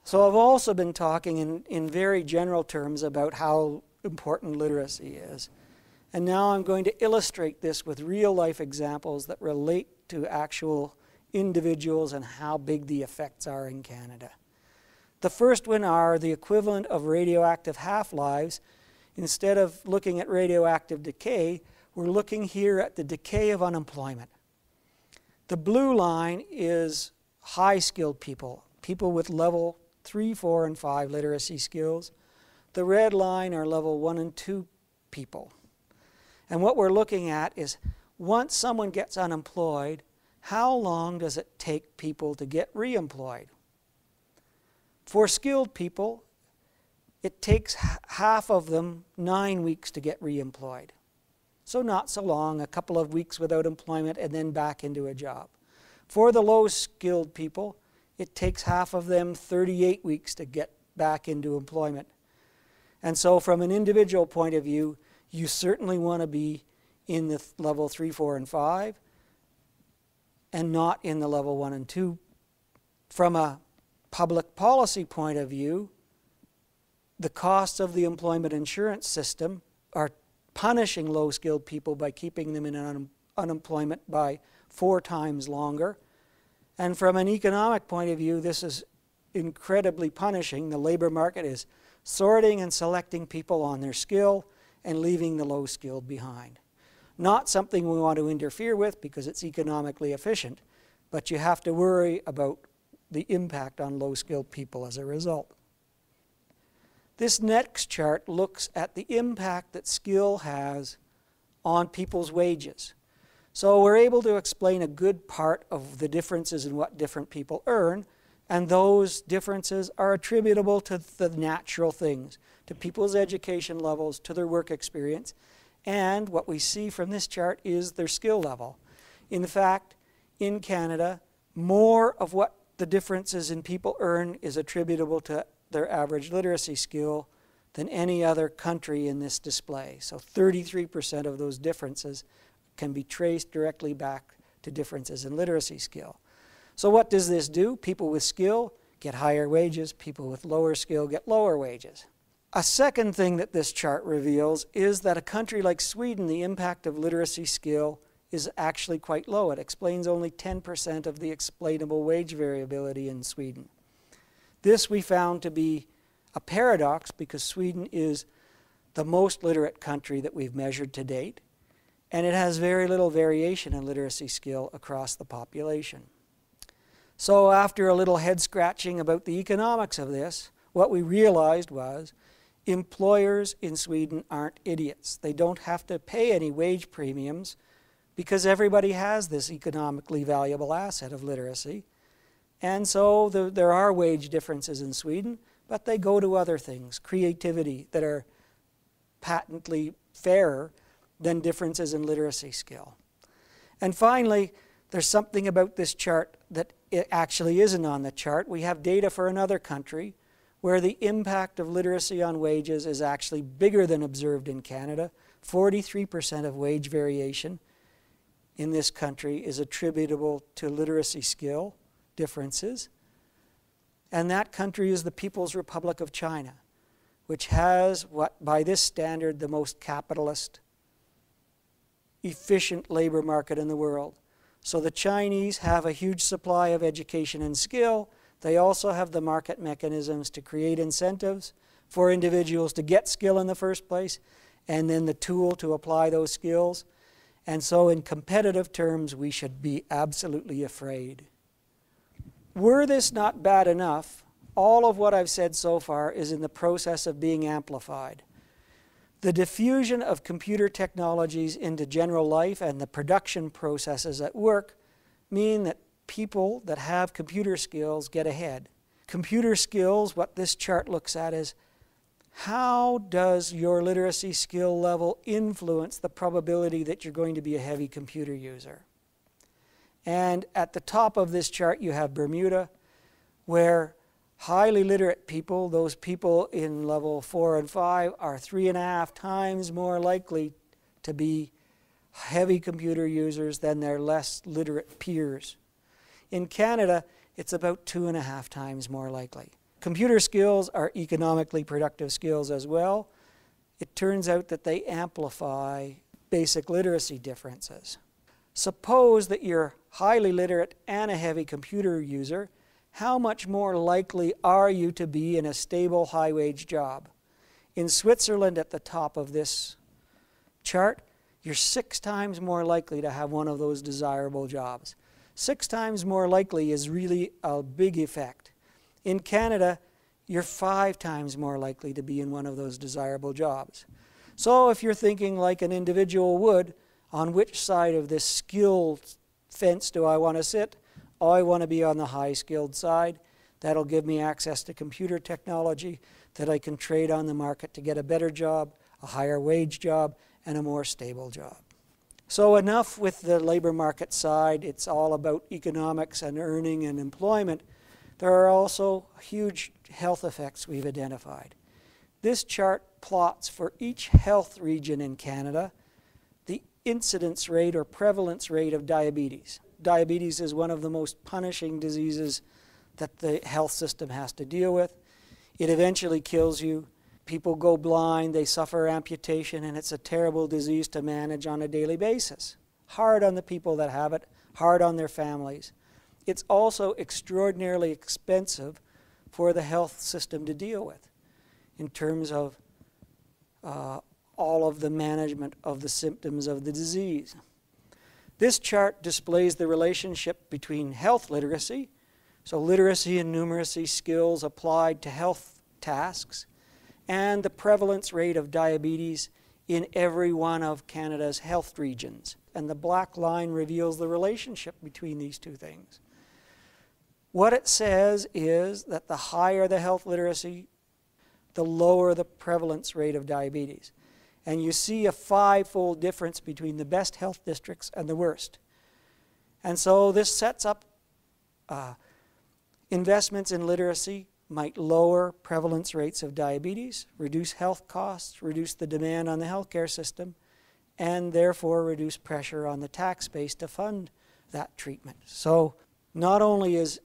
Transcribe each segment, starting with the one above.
So I've also been talking in very general terms about how important literacy is. And now I'm going to illustrate this with real-life examples that relate to actual individuals and how big the effects are in Canada. The first one are the equivalent of radioactive half-lives. Instead of looking at radioactive decay, we're looking here at the decay of unemployment. The blue line is high-skilled people, people with level 3, 4, and 5 literacy skills. The red line are level 1 and 2 people. And what we're looking at is once someone gets unemployed, how long does it take people to get reemployed? For skilled people, it takes half of them 9 weeks to get reemployed. So not so long, a couple of weeks without employment and then back into a job. For the low-skilled people, it takes half of them 38 weeks to get back into employment. And so from an individual point of view, you certainly want to be in the level 3, 4, and 5 and not in the level 1 and 2. From a public policy point of view, the costs of the employment insurance system are punishing low-skilled people by keeping them in unemployment by 4 times longer. And from an economic point of view, this is incredibly punishing. The labor market is sorting and selecting people on their skill and leaving the low-skilled behind. Not something we want to interfere with because it's economically efficient, but you have to worry about the impact on low-skilled people as a result. This next chart looks at the impact that skill has on people's wages. So we're able to explain a good part of the differences in what different people earn, and those differences are attributable to the natural things, to people's education levels, to their work experience, and what we see from this chart is their skill level. In fact, in Canada, more of what the differences in people earn is attributable to their average literacy skill than any other country in this display. So 33% of those differences can be traced directly back to differences in literacy skill. So what does this do? People with skill get higher wages, people with lower skill get lower wages. A second thing that this chart reveals is that a country like Sweden, the impact of literacy skill is actually quite low. It explains only 10% of the explainable wage variability in Sweden. This we found to be a paradox because Sweden is the most literate country that we've measured to date, and it has very little variation in literacy skill across the population. So after a little head scratching about the economics of this, what we realized was employers in Sweden aren't idiots. They don't have to pay any wage premiums because everybody has this economically valuable asset of literacy. And so there are wage differences in Sweden, but they go to other things, creativity, that are patently fairer than differences in literacy skill. And finally, there's something about this chart that it actually isn't on the chart. We have data for another country where the impact of literacy on wages is actually bigger than observed in Canada. 43% of wage variation in this country is attributable to literacy skill differences. And that country is the People's Republic of China, which has what, by this standard, the most capitalist, efficient labor market in the world. So the Chinese have a huge supply of education and skill. They also have the market mechanisms to create incentives for individuals to get skill in the first place, and then the tool to apply those skills. And so in competitive terms, we should be absolutely afraid. Were this not bad enough, all of what I've said so far is in the process of being amplified. The diffusion of computer technologies into general life and the production processes at work mean that people that have computer skills get ahead. Computer skills, what this chart looks at is how does your literacy skill level influence the probability that you're going to be a heavy computer user? And at the top of this chart you have Bermuda, where highly literate people, those people in level 4 and 5, are 3.5 times more likely to be heavy computer users than their less literate peers. In Canada, it's about 2.5 times more likely. Computer skills are economically productive skills as well. It turns out that they amplify basic literacy differences. Suppose that you're highly literate and a heavy computer user. How much more likely are you to be in a stable, high-wage job? In Switzerland, at the top of this chart, you're 6 times more likely to have one of those desirable jobs. 6 times more likely is really a big effect. In Canada, you're 5 times more likely to be in one of those desirable jobs. So if you're thinking like an individual would, on which side of this skill fence do I want to sit? Oh, I want to be on the high-skilled side. That'll give me access to computer technology that I can trade on the market to get a better job, a higher wage job, and a more stable job. So enough with the labor market side. It's all about economics and earning and employment. There are also huge health effects we've identified. This chart plots for each health region in Canada the incidence rate or prevalence rate of diabetes. Diabetes is one of the most punishing diseases that the health system has to deal with. It eventually kills you. People go blind, they suffer amputation, and it's a terrible disease to manage on a daily basis. Hard on the people that have it, hard on their families. It's also extraordinarily expensive for the health system to deal with in terms of all of the management of the symptoms of the disease. This chart displays the relationship between health literacy, so literacy and numeracy skills applied to health tasks, and the prevalence rate of diabetes in every one of Canada's health regions. And the black line reveals the relationship between these two things. What it says is that the higher the health literacy, the lower the prevalence rate of diabetes. And you see a 5-fold difference between the best health districts and the worst. And so this sets up investments in literacy might lower prevalence rates of diabetes, reduce health costs, reduce the demand on the healthcare system, and therefore reduce pressure on the tax base to fund that treatment. So not only is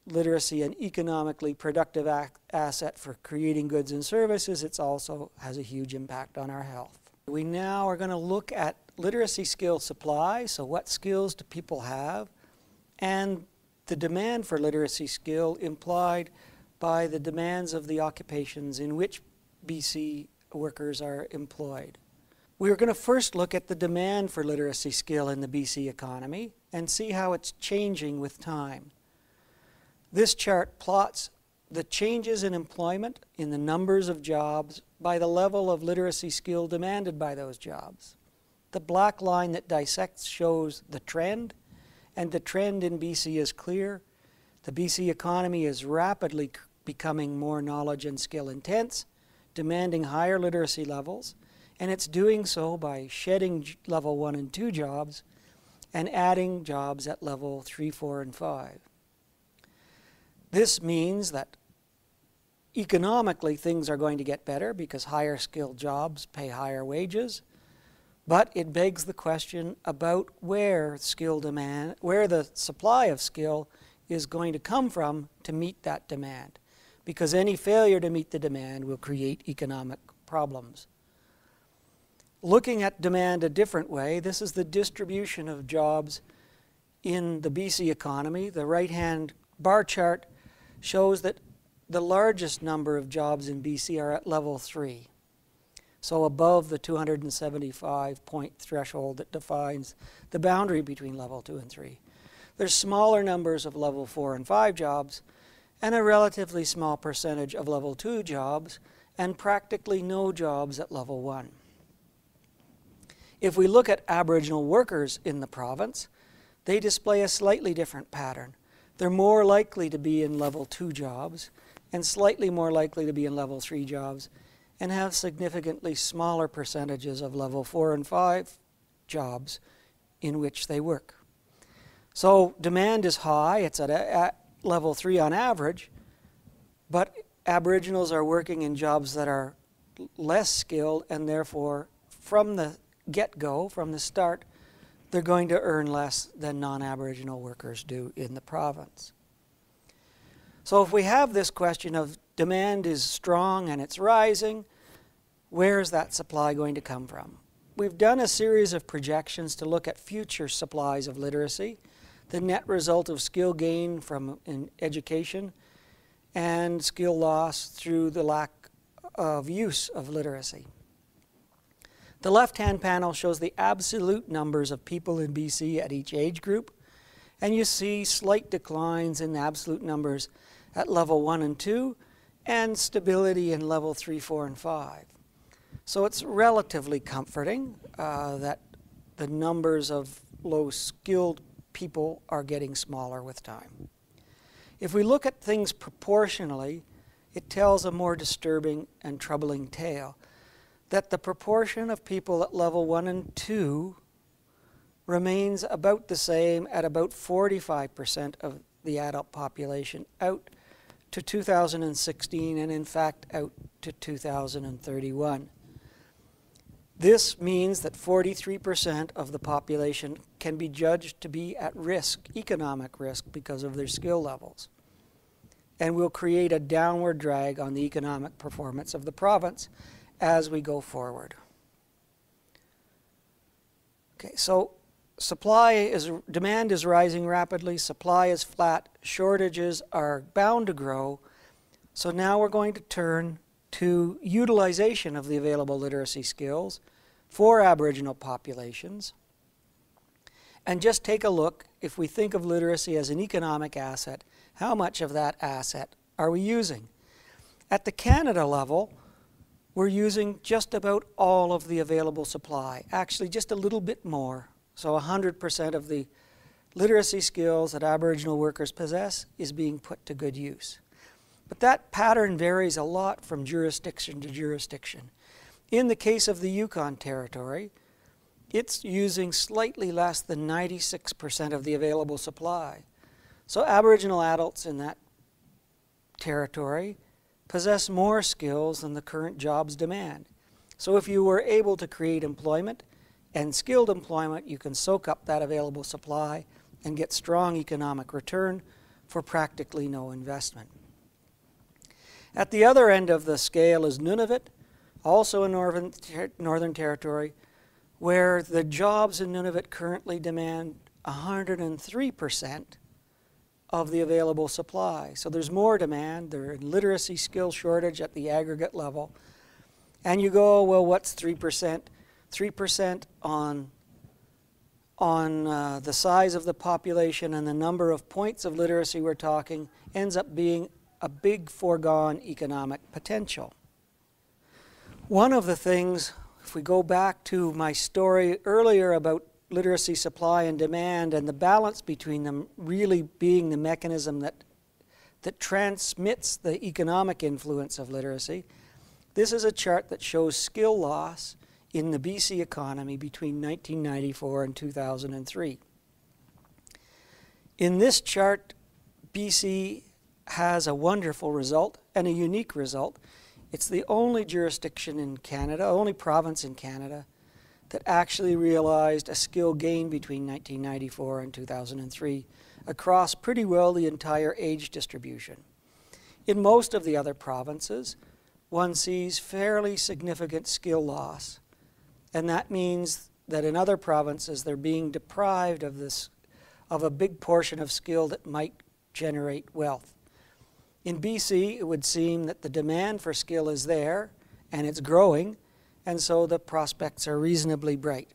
literacy an economically productive asset for creating goods and services, it also has a huge impact on our health. We now are going to look at literacy skill supply, so what skills do people have, and the demand for literacy skill implied by the demands of the occupations in which BC workers are employed. We're going to first look at the demand for literacy skill in the BC economy and see how it's changing with time. This chart plots the changes in employment in the numbers of jobs by the level of literacy skill demanded by those jobs. The black line that dissects shows the trend, and the trend in BC is clear. The BC economy is rapidly becoming more knowledge and skill intense, demanding higher literacy levels, and it's doing so by shedding level 1 and 2 jobs and adding jobs at level 3, 4, and 5. This means that economically things are going to get better because higher skilled jobs pay higher wages, but it begs the question about where the supply of skill is going to come from to meet that demand, because any failure to meet the demand will create economic problems. Looking at demand a different way, this is the distribution of jobs in the BC economy. The right-hand bar chart shows that the largest number of jobs in BC are at level 3, so above the 275-point threshold that defines the boundary between level 2 and 3. There's smaller numbers of level 4 and 5 jobs, and a relatively small percentage of level 2 jobs, and practically no jobs at level 1. If we look at Aboriginal workers in the province, they display a slightly different pattern. They're more likely to be in level 2 jobs and slightly more likely to be in level 3 jobs, and have significantly smaller percentages of level 4 and 5 jobs in which they work. So demand is high, it's at level 3 on average, but Aboriginals are working in jobs that are less skilled, and therefore from the get-go, from the start, they're going to earn less than non-Aboriginal workers do in the province. So if we have this question of demand is strong and it's rising, where is that supply going to come from? We've done a series of projections to look at future supplies of literacy, the net result of skill gain from education, and skill loss through the lack of use of literacy. The left-hand panel shows the absolute numbers of people in BC at each age group, and you see slight declines in absolute numbers at level 1 and 2, and stability in level 3, 4, and 5. So it's relatively comforting that the numbers of low-skilled people are getting smaller with time. If we look at things proportionally, it tells a more disturbing and troubling tale, that the proportion of people at level 1 and 2 remains about the same at about 45% of the adult population out to 2016, and in fact out to 2031. This means that 43% of the population can be judged to be at risk, economic risk, because of their skill levels, and will create a downward drag on the economic performance of the province as we go forward. Okay, so demand is rising rapidly, supply is flat, shortages are bound to grow. So now we're going to turn to utilization of the available literacy skills for Aboriginal populations. And just take a look, if we think of literacy as an economic asset, how much of that asset are we using? At the Canada level, we're using just about all of the available supply, actually just a little bit more. So 100% of the literacy skills that Aboriginal workers possess is being put to good use. But that pattern varies a lot from jurisdiction to jurisdiction. In the case of the Yukon Territory, it's using slightly less than 96% of the available supply. So Aboriginal adults in that territory possess more skills than the current jobs demand. So if you were able to create employment and skilled employment, you can soak up that available supply and get strong economic return for practically no investment. At the other end of the scale is Nunavut, also in Northern Territory, where the jobs in Nunavut currently demand 103% of the available supply. So there's more demand, there's literacy skill shortage at the aggregate level. And you go, well, what's 3%? 3% on the size of the population and the number of points of literacy we're talking ends up being a big foregone economic potential. One of the things, if we go back to my story earlier about literacy supply and demand and the balance between them really being the mechanism that transmits the economic influence of literacy, this is a chart that shows skill loss in the BC economy between 1994 and 2003. In this chart, BC has a wonderful result and a unique result. It's the only jurisdiction in Canada, only province in Canada, that actually realized a skill gain between 1994 and 2003 across pretty well the entire age distribution. In most of the other provinces, one sees fairly significant skill loss, and that means that in other provinces they're being deprived of a big portion of skill that might generate wealth. In BC, it would seem that the demand for skill is there and it's growing, and so the prospects are reasonably bright.